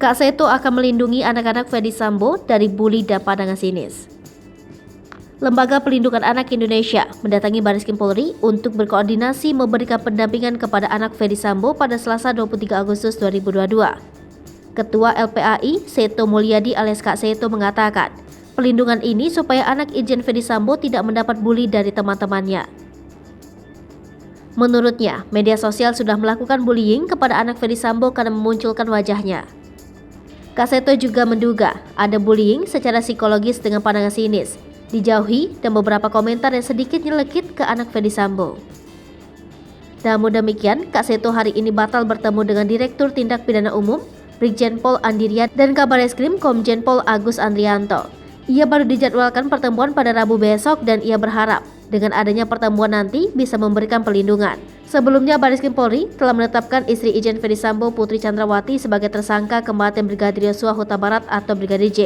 Kak Seto akan melindungi anak-anak Ferdy Sambo dari bully dan pandangan sinis. Lembaga Pelindungan Anak Indonesia mendatangi Bareskrim Polri untuk berkoordinasi memberikan pendampingan kepada anak Ferdy Sambo pada Selasa 23 Agustus 2022. Ketua LPAI, Seto Mulyadi alias Kak Seto mengatakan, pelindungan ini supaya anak Irjen Ferdy Sambo tidak mendapat bully dari teman-temannya. Menurutnya, media sosial sudah melakukan bullying kepada anak Ferdy Sambo karena memunculkan wajahnya. Kak Seto juga menduga ada bullying secara psikologis dengan pandangan sinis, dijauhi dan beberapa komentar yang sedikit nyelekit ke anak Ferdy Sambo. Namun demikian, Kak Seto hari ini batal bertemu dengan Direktur Tindak Pidana Umum, Brigjen Pol Andirian dan Kabareskrim Komjen Pol Agus Andrianto. Ia baru dijadwalkan pertemuan pada Rabu besok dan ia berharap dengan adanya pertemuan nanti bisa memberikan perlindungan. Sebelumnya, Bareskrim Polri telah menetapkan istri Irjen Ferdy Sambo Putri Chandrawati sebagai tersangka kematian Brigadir Yosua Huta Barat atau Brigadir J.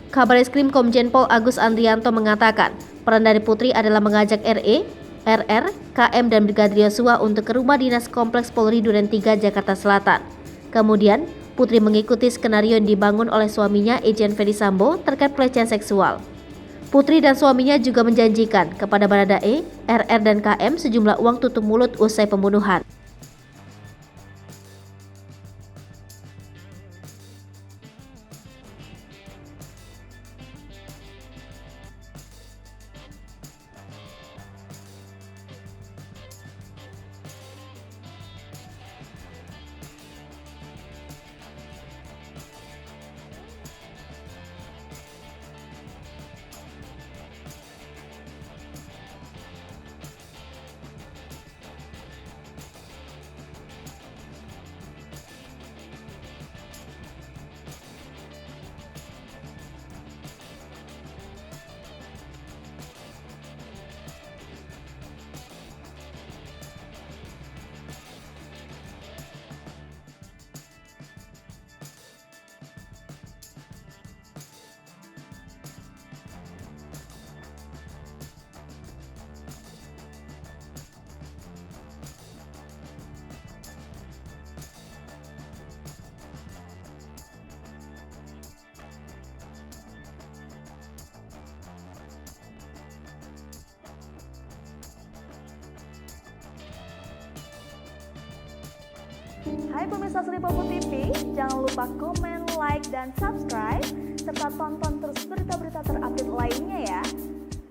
Kabareskrim Komjen Pol Agus Andrianto mengatakan, peran dari Putri adalah mengajak RE, RR, KM dan Brigadir Yosua untuk ke rumah dinas Kompleks Polri Duren 3 Jakarta Selatan. Kemudian, Putri mengikuti skenario yang dibangun oleh suaminya Irjen Ferdy Sambo terkait pelecehan seksual. Putri dan suaminya juga menjanjikan kepada Baradae, RR dan KM sejumlah uang tutup mulut usai pembunuhan. Hai pemirsa Sri Popo TV, jangan lupa komen, like, dan subscribe, serta tonton terus berita-berita terupdate